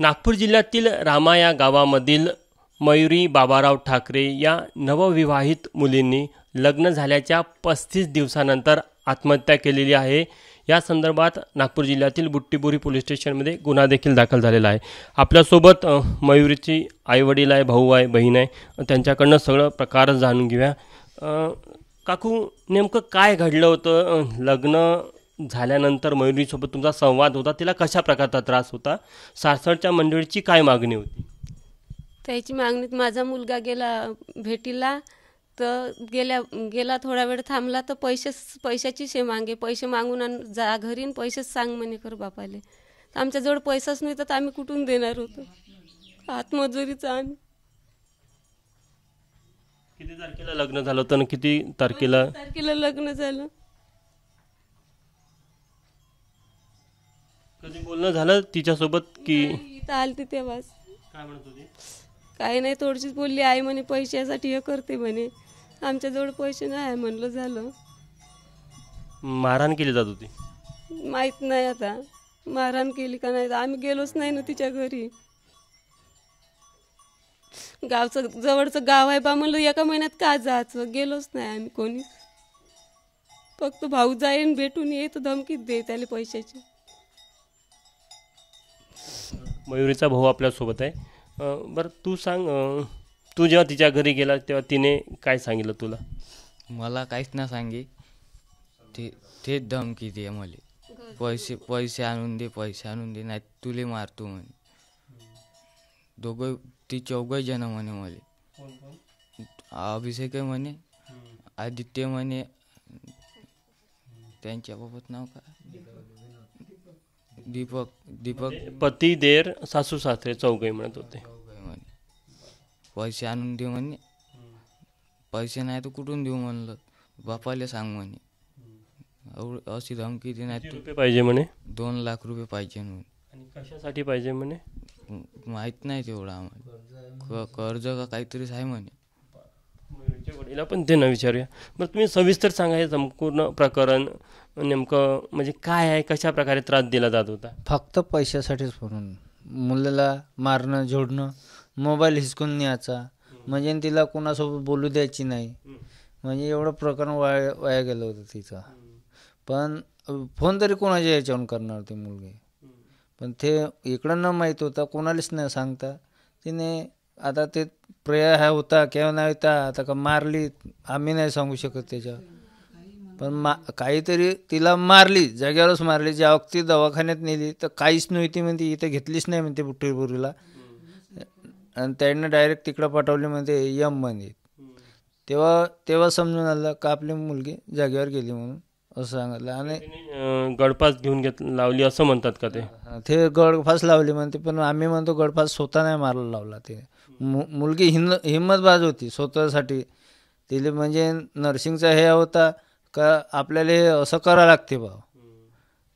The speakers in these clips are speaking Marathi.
नागपूर जिल्ह्यातील रामा या गावामधील मयुरी बाबाराव ठाकरे या नवविवाहित मुलींनी लग्न झाल्याच्या 35 दिवसानंतर आत्महत्या केलेली आहे। या संदर्भात नागपूर जिल्ह्यातील बुट्टीबोरी पोलीस स्टेशनमध्ये गुन्हा देखील दाखल झालेला आहे। आपल्यासोबत मयुरीची आईवडील आहे, भाऊ आहे, बहीण आहे, त्यांच्याकडनं सगळं प्रकार जाणून घेऊया। काकू, नेमकं काय घडलं होतं? लग्न झाल्यानंतर मयुरीसोबत तुमचा संवाद होता, तिला कशा प्रकारचा त्रास होता? सासरच्या मंडळीची काय मागणी होती? त्याची मागणीत माझा मुलगा गेला भेटीला, तर गेला थोडा वेळ थांबला तर पैशाची शे मागे, पैसे मागून जा घरी पैसेच सांग म्हणे कर बापाले। तर आमच्याजवळ पैसाच नाही तर आम्ही कुठून देणार होतो? हातमजुरीचा आम्ही। किती तारखेला लग्न झालं होतं आणि किती तारखेला लग्न झालं? कधी बोलणं झालं तिच्यासोबत की इथं आलती तेव्हाच? काय म्हणत होती? काही नाही, थोडीशीच बोलली, आई म्हणे पैशासाठी हे करते म्हणे, आमच्याजवळ पैसे नाही आहे म्हणलं। झालं मारहाण केली जात होती? माहीत नाही आता मारहाण केली का नाही, आम्ही गेलोच नाही ना तिच्या घरी। गावचं जवळचं गाव आहे बा म्हणलं, एका महिन्यात का जायचं? गेलोच नाही आम्ही कोणी। फक्त भाऊ जाईन भेटून ये तर धमकीत दे त्याला पैशाची। मयुरीचा भाऊ आपल्यासोबत आहे। बरं तू सांग, तू जेव्हा तिच्या घरी गेला तेव्हा तिने काय सांगितलं तुला? मला काहीच नाही सांगे, ते धमकी दे मला, पैसे आणून दे नाही तुले मारतो म्हणे। ती चौघही जण म्हणे मला, अभिषेक म्हणे, आदित्य म्हणे, त्यांच्या बाबत नाव काय, दीपक पती देर सासू सासरे चौघही म्हणत होते। पैसे आणून दे म्हणे, पैसे नाही तर कुठून देऊ म्हणलं, बापाले सांग म्हणे, अशी धमकी दे। नाही रुपये पाहिजे म्हणे, 2 लाख रुपये पाहिजे म्हणे। आणि कशासाठी पाहिजे म्हणे माहित नाही तेवढं आम्हाला, कर्ज का काहीतरीच आहे म्हणे। मयुरीच्या वडिला पण ते न विचारूया। मग तुम्ही सविस्तर सांगा हे संपूर्ण प्रकरण, नेमकं म्हणजे काय आहे, कशा प्रकारे त्रास दिला जात होता? फक्त पैशासाठीच म्हणून मुलाला मारणं, झोडणं, मोबाईल हिसकून न्यायचा, म्हणजे तिला कोणासोबत बोलू द्यायची नाही, म्हणजे एवढं प्रकरण वाया गेलं होतं तिचं। पण फोन तरी कोणाच्या याच्यावरून करणार होती मुलगी, पण ते इकडं न माहीत होता, कोणालाच नाही सांगता तिने। आता ते प्रेय हा होता किंवा नाही होता, आता का मारली आम्ही नाही सांगू शकत त्याच्यावर, पण काहीतरी तिला मारली, जाग्यावरच मारली। ज्या वक्ती दवाखान्यात नेली तर काहीच नव्हती म्हणते, इथं घेतलीच नाही म्हणते बुट्टीबोरीला, आणि त्याने डायरेक्ट तिकडं पाठवली म्हणते मध्ये। तेव्हा समजून आलं का आपली मुलगी जागेवर गेली म्हणून, असं सांगितलं। आणि गळफास घेऊन लावली असं म्हणतात का ते गळफास लावली म्हणते, पण आम्ही म्हणतो गळफास स्वतः नाही मारायला लावला। ते मुलगी हिंमतबाज होती स्वतःसाठी, तिला म्हणजे नर्सिंगचा हे होता का आपल्याला हे असं करावं लागते बा,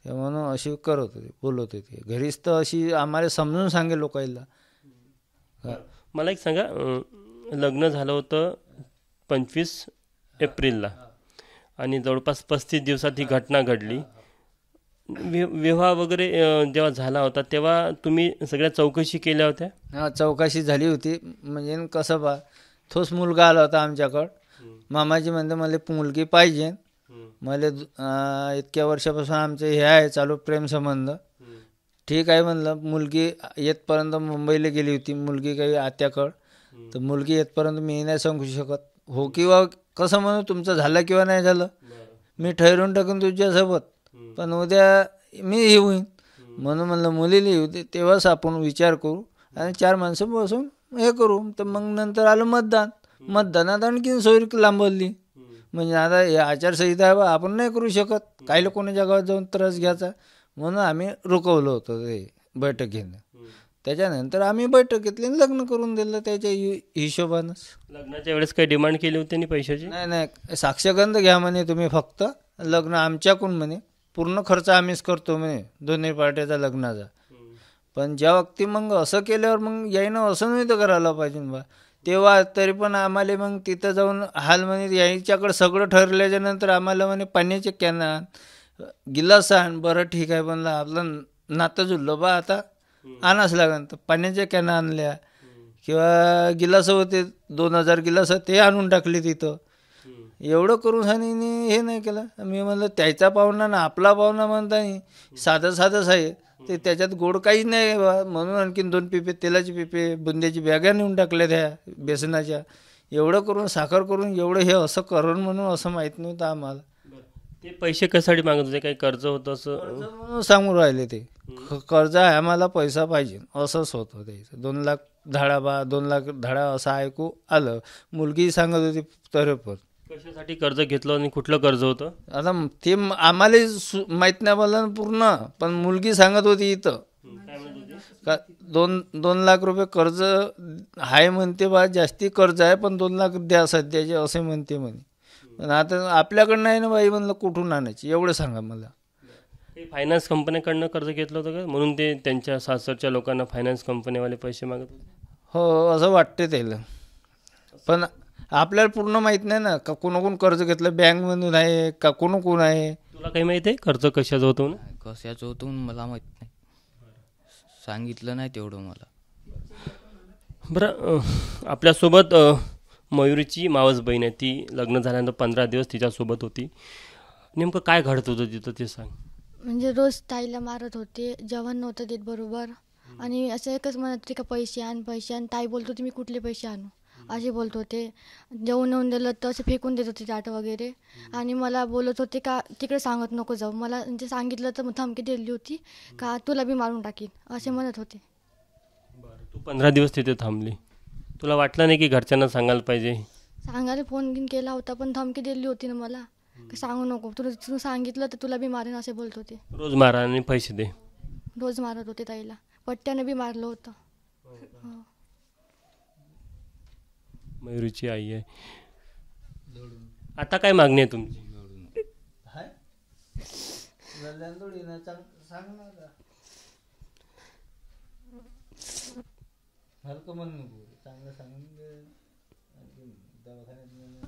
ते म्हणून अशी करत होती, बोलत होती घरीच, तर अशी आम्हाला समजून सांगे लोकांना। मला एक सांगा, लग्न झालं होतं 25 एप्रिलला आणि जवळपास 35 दिवसात ही घटना घडली। विवाह वगैरे जेव्हा झाला होता तेव्हा तुम्ही सगळ्या चौकशी केल्या होत्या? हां, चौकशी झाली होती। म्हणजे कसं बा, तोच मुलगा आला होता आमच्याकडं, मामाजी म्हणते मला मुलगी पाहिजे, मला इतक्या वर्षापासून आमचं हे आहे चालू प्रेमसंबंध। ठीक आहे म्हणलं, मुलगी येतपर्यंत मुंबईला गेली होती मुलगी काही आत्याकडं, तर मुलगी येतपर्यंत मी नाही सांगू शकत हो किंवा कसं म्हणू, तुमचं झालं किंवा नाही झालं मी ठरवून टाकून तुझ्यासोबत, पण उद्या मी हे होईन म्हणून म्हणलं मुलीला येऊ दे, तेव्हाच आपण विचार करू आणि 4 माणसं बसून हे करू। तर मग नंतर आलं मतदानात आणखीन सोयी लांबवली, म्हणजे आता हे आचारसंहिता आहे बा, आपण नाही करू शकत, काही कोणाच्या गावात जाऊन त्रास घ्यायचा, म्हणून आम्ही रुकवलं होतं ते बैठक घेणं। त्याच्यानंतर आम्ही बैठक घेतली आणि लग्न करून दिलं त्याच्या हिशोबानंच। लग्नाच्या वेळेस काही डिमांड केली होती त्यांनी पैशाची? नाही, साक्षगंध घ्या म्हणे तुम्ही, फक्त लग्न आमच्याकडून म्हणे, पूर्ण खर्च आम्हीच करतो म्हणे दोन्ही पार्ट्याचा लग्नाचा। पण ज्या वक्ती मग असं केल्यावर मग यायनं असं नाही तर करायला पाहिजे बा, तेव्हा तरी पण आम्हाला मग तिथं जाऊन हाल म्हणे, याच्याकडं सगळं ठरल्याच्या नंतर आम्हाला म्हणे पाण्याचे कॅन आण, गिलास आण। बरं ठीक आहे म्हणलं, आपलं नातं जुळलं बा आता, आणाच लागेल. तर पाण्याच्या कॅन आणल्या किंवा गिलासं होते 2000 गिलासं ते आणून टाकले तिथं. एवढं करून सानी हे नाही केलं. मी म्हणलं त्याचा पाहुणा ना आपला पाहुणा म्हणता नाही, साधं साधंच आहे ते, त्याच्यात गोड काहीच नाही बा. म्हणून आणखीन 2 पिपे तेलाचे पिपे बुंद्याची बॅगा नेऊन टाकल्या त्या बेसनाच्या. एवढं करून साखर करून एवढं हे असं करून म्हणून असं माहीत नव्हतं आम्हाला. ते पैसे कशासाठी मागत होते? काही कर्ज होतं असं? कर्ज म्हणून सांगून राहिले ते, कर्ज आहे आम्हाला, पैसा पाहिजे असंच होतं त्याचं. 2 लाख धाडा बा, 2 लाख धाडा असं ऐकू आलं. मुलगी सांगत होती तरी पण. कशासाठी कर्ज घेतलं आणि कुठलं कर्ज होतं? आता ते आम्हाला माहीत नाही मला पूर्ण, पण मुलगी सांगत होती इथं का 2 लाख रुपये कर्ज आहे म्हणते बा. जास्ती कर्ज आहे पण 2 लाख द्या सध्याचे असे म्हणते म्हणे. पण आता आपल्याकडं नाही ना बाई, म्हणलं कुठून आणायची एवढं सांगा मला. फायनान्स कंपन्याकडनं कर्ज घेतलं होतं का? म्हणून ते त्यांच्या सासरच्या लोकांना फायनान्स कंपनीवाले पैसे मागत होते? हो असं वाटते त्याला, पण आपल्याला पूर्ण माहीत नाही ना का कोण कर्ज घेतलं, बँकमधून आहे का कोण आहे. तुला काही माहिती आहे कर्ज कशाचं होतं म्हणून? कशाचं होतं म्हणून मला माहीत नाही, सांगितलं नाही तेवढं मला. बरं, आपल्यासोबत मयुरीची मावस बहीण आहे. ती लग्न झाल्यानंतर 15 दिवस तिच्यासोबत होती. नेमकं काय घडत होतं तिथं ते सांग. म्हणजे रोज ताईला मारत होते, जेवण नव्हतं देत बरोबर, आणि असं एकच म्हणत होते का पैसे आण पैसे आण. ताई बोलत होती मी कुठले पैसे आणू असे बोलत होते. जेवण नेऊन दिलं तर असे फेकून देत होते ताट वगैरे. आणि मला बोलत होते का तिकडे सांगत नको जाऊ. मला म्हणजे सांगितलं तर धमकी दिली होती का तुला बी मारून टाकीन असे म्हणत होते. तू 15 दिवस तिथे थांबली, तुला वाटलं नाही की घरच्यांना सांगायला पाहिजे? सांगायला फोन बिन केला होता पण धमकी दिली होती ना मला की सांगू नको, तू सांगितलं तर तुला बी मारेन असे बोलत होते. रोज मारा आणि पैसे दे. रोज मारत होते ताईला, पट्ट्याने बी मारलं होतं. हो. मयुरीची आई आहे. आता काय मागणी आहे तुमची?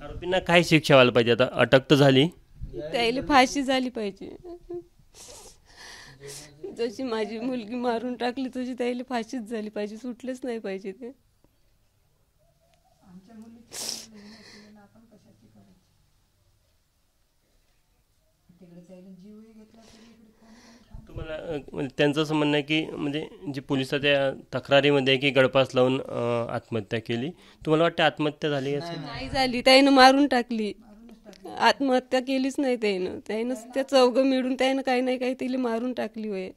आरोपींना काय शिक्षा व्हायला पाहिजे? आता अटक तर झाली, त्याला फाशी झाली पाहिजे. जशी माझी मुलगी मारून टाकली तशी त्याला फाशीच झाली पाहिजे, सुटलेच नाही पाहिजे ते. तुम्हाला म्हणजे त्यांचं असं म्हणणं आहे की म्हणजे जी पोलिसाच्या तक्रारीमध्ये आहे की गळफास लावून आत्महत्या केली. तुम्हाला वाटतं आत्महत्या झाली असं? नाही झाली, त्यानं मारून टाकली. आत्महत्या केलीच नाही त्यानं त्या चौघं मिळून त्यानं काही नाही काही तिला मारून टाकली होय.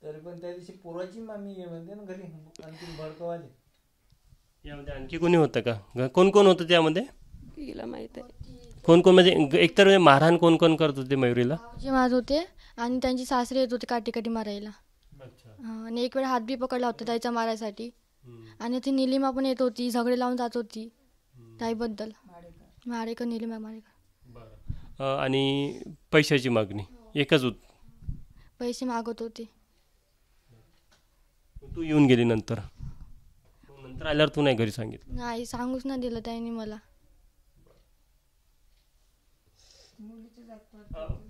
तरी पण त्या दिवशी पोराची मामी आहे म्हणते ना घरी, आणखी भडकवाले. यामध्ये आणखी कोणी होतं का? कोण कोण होतं त्यामध्ये? तिला माहित आहे. कोण कोण म्हणजे एकतर म्हणजे मारहाण कोण कोण करत होते मयुरीला? जे मारत होते आणि त्यांची सासरे येत होते काठी मारायला. आणि एक वेळ हात बी पकडला होता ताईचा मारायसाठी. आणि ती निलिमा पण येत होती, झगडे लावून जात होती ताईबद्दल. मारेकर, निलिमा मारेकर. आणि पैशाची मागणी एकच होत? पैसे मागत होते. तू येऊन गेली नंतर आल्यावर तू नाही घरी सांगितलं? नाही, सांगूच नाही दिलं त्यांनी मला.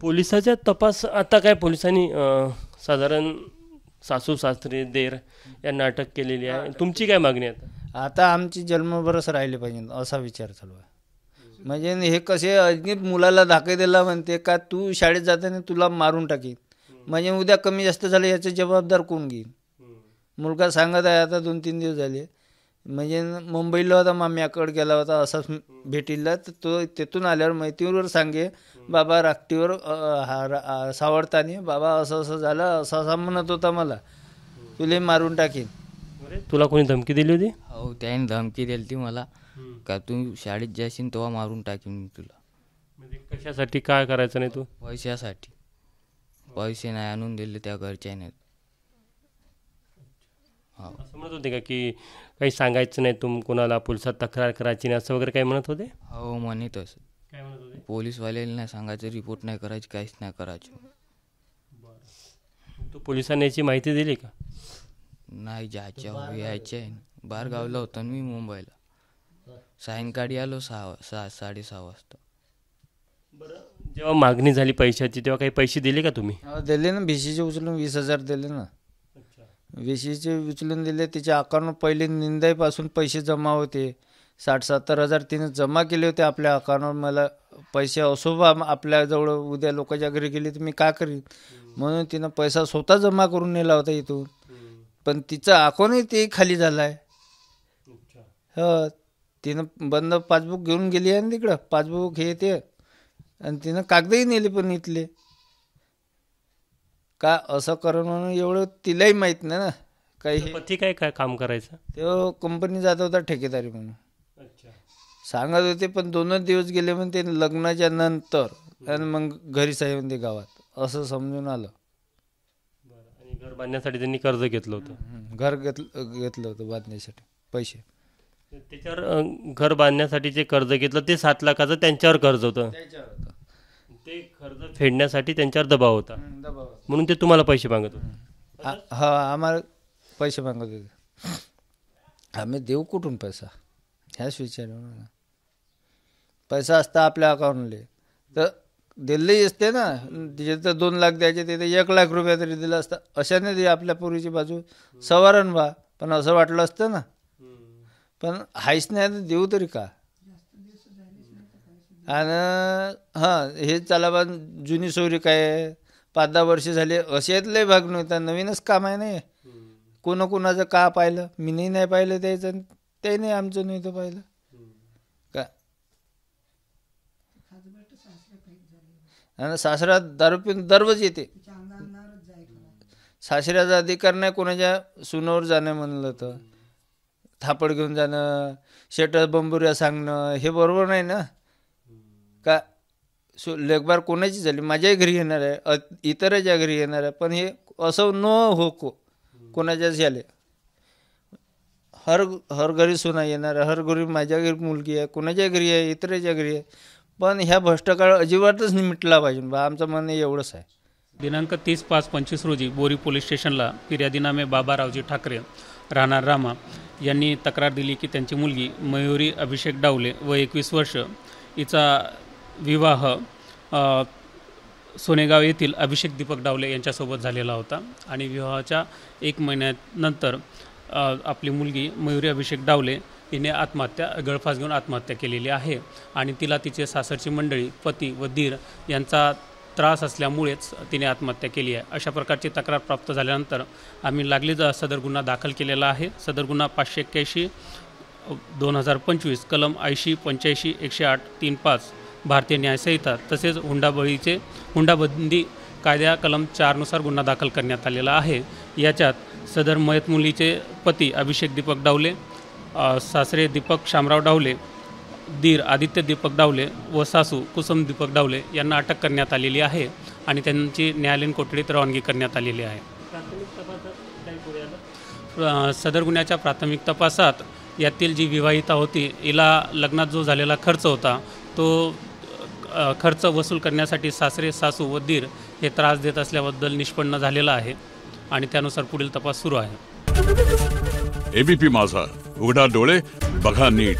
पोलिसाच्या तपास आता काय पोलिसांनी साधारण सासू सासरे देर यांना अटक केलेली आहे. तुमची काय मागणी आहे आता? आता आमची जन्मभरच राहिले पाहिजे असा विचार चालू आहे. म्हणजे हे कसे अज्ञात मुलाला धाके दिला म्हणते का तू शाळेत जाताना तुला मारून टाकीन, म्हणजे उद्या कमी जास्त झालं याचे जबाबदार कोण घेईल. मुलगा सांगत आहे आता 2-3 दिवस झाले. म्हणजे मुंबईला होता, माम्याकडे गेला होता असाच भेटीला. तर तो तिथून आल्यावर माहितीवर सांगे बाबा राखटीवर सावरताना बाबा असं असं झालं, असं असं म्हणत होता मला, तुला मारून टाकीन. तुला कोणी धमकी दिली होती? हो, त्याने धमकी दिली ती मला का तू शाळेत जाशील तेव्हा मारून टाकीन मी तुला. म्हणजे कशासाठी काय करायचं नाही तू? पैशासाठी. पैसे नाही आणून दिले त्या घरच्याने. हो, असं म्हणत होते का की काही सांगायचं नाही तुम कोणाला, पोलिसात तक्रार करायची नाही असं वगैरे काही म्हणत होते? हो म्हणे तसं. काय म्हणत होते? पोलीसवाल्याला नाही सांगायचं, रिपोर्ट नाही करायची, काहीच नाही करायचं. तू पोलिसांनी याची माहिती दिली का? नाही, यायचे आहे. बाहेर गावला होता मी मुंबईला. सायंकाळी आलो 6:30 वाजता. बरं, जेव्हा मागणी झाली पैशाची तेव्हा काही पैसे दिले का तुम्ही? दिले ना, भिशीचे उचलून 20,000 दिले ना. VCचे उचलून दिले. तिच्या अकाउंटवर पहिले निंदाईपासून पैसे जमा होते. 60-70 हजार तिने जमा केले होते आपल्या अकाउंटवर. मला पैसे असो बा आपल्याजवळ, उद्या लोकांच्या घरी गेली तर मी का करीन म्हणून तिनं पैसा स्वतः जमा करून नेला होता इथून. पण तिचं अकाउंटही ते खाली झालं आहे. हो, तिनं बंद पासबुक घेऊन गेली आहे ना तिकडं, पासबुक हे ते, आणि तिनं कागदही नेले पण इथले. का असं करणं म्हणून एवढं तिलाही माहीत नाही ना काही. पती काय काय काम करायचं? तो कंपनी जात होता ठेकेदारी म्हणून सांगत होते. पण 2 दिवस गेले म्हणते लग्नाच्या नंतर, आणि मग घरी साहेब म्हणते गावात, असं समजून आलं. आणि घर बांधण्यासाठी त्यांनी कर्ज घेतलं होतं. घर घेतलं होतं बांधण्यासाठी पैसे. त्याच्यावर घर बांधण्यासाठी जे कर्ज घेतलं ते 7 लाखाचं त्यांच्यावर कर्ज होतं. ते कर्ज फेडण्यासाठी त्यांच्यावर दबाव होता म्हणून ते तुम्हाला पैसे मागत होते. हा, आम्हाला पैसे मागत होते. आम्ही देऊ कुठून पैसा, ह्याच विचार. पैसा असता आपल्या अकाउंटले तर दिल्ली असते ना. तिथे तर 2 लाख द्यायचे, तिथे 1 लाख रुपये तरी दिला असता. अशाने ते आपल्या पूर्वीची बाजू सवारण बा. पण असं वाटलं असतं ना. पण हायच नाही तर देऊ तरी का. आणि हां, हे चाला बा जुनी सोयरी काय 5-10 वर्ष झाले असे आहेत. लय भाग नव्हता, नवीनच काम आहे नाही. कोणाचं का पाहिलं, मी नाही पाहिलं त्याचं, त्याने आमचं नाही तर पाहिलं का. आणि सासरा दारू पिऊन दररोज येते. सासऱ्याचा अधिकार नाही कोणाच्या सुनावर जाणं म्हणलं तर. थापड घेऊन जाणं, शेटर बंबुऱ्या सांगणं, हे बरोबर नाही ना का. लेखबार कोणाची झाली, माझ्याही घरी येणार आहे, इतराच्या घरी येणार आहे. पण हे असं न हो कोणाच्याच झाले. हर घरी सुना येणार आहे, हर घरी माझ्या घरी मुलगी आहे, कोणाच्या घरी आहे, इतराच्या घरी आहे. पण ह्या भ्रष्टकाळ अजिबातच मिटला पाहिजे बा, आमचं म्हणणं एवढंच आहे. दिनांक 30/5/25 रोजी बोरी पोलीस स्टेशनला फिर्यादीनामे बाबारावजी ठाकरे राहणार रामा यांनी तक्रार दिली की त्यांची मुलगी मयुरी अभिषेक डावले व 21 वर्ष हिचा विवाह सोनेगाव येथील अभिषेक दीपक डावले यांच्यासोबत झालेला होता. आणि विवाहाच्या 1 महिन्यानंतर आपली मुलगी मयुरी अभिषेक डावले तिने गळफास घेऊन आत्महत्या केलेली आहे. आणि तिला तिचे सासरची मंडळी, पती व दीर यांचा त्रास असल्यामुळेच तिने आत्महत्या केली आहे. अशा प्रकारची तक्रार प्राप्त झाल्यानंतर आम्ही लागलीच सदर गुन्हा दाखल केलेला आहे. सदर गुन्हा 581/2025 कलम 80, 85, 108, 35 भारतीय न्यायसंहिता तसेच हुंडाबंदी कायदा कलम 4 नुसार गुन्हा दाखल करण्यात आलेला आहे. याच्यात सदर मयत मुलीचे पती अभिषेक दीपक डावले, सासरे दीपक शामराव डावले, दीर आदित्य दीपक डावले व सासू कुसुम दीपक डावले यांना अटक करण्यात आलेली आहे आणि त्यांची न्यायालयीन कोठडीत रवानगी करण्यात आलेली आहे. सदर गुन्ह्याच्या प्राथमिक तपासात यातील जी विवाहिता होती हिला लग्नात जो झालेला खर्च होता तो खर्च वसूल करण्यासाठी सासरे, सासू व दीर हे त्रास देत असल्याबद्दल निष्पन्न झालेला आहे आणि त्यानुसार पुढील तपास सुरू आहे. ABP माझा, उघडा डोळे बघा नीट.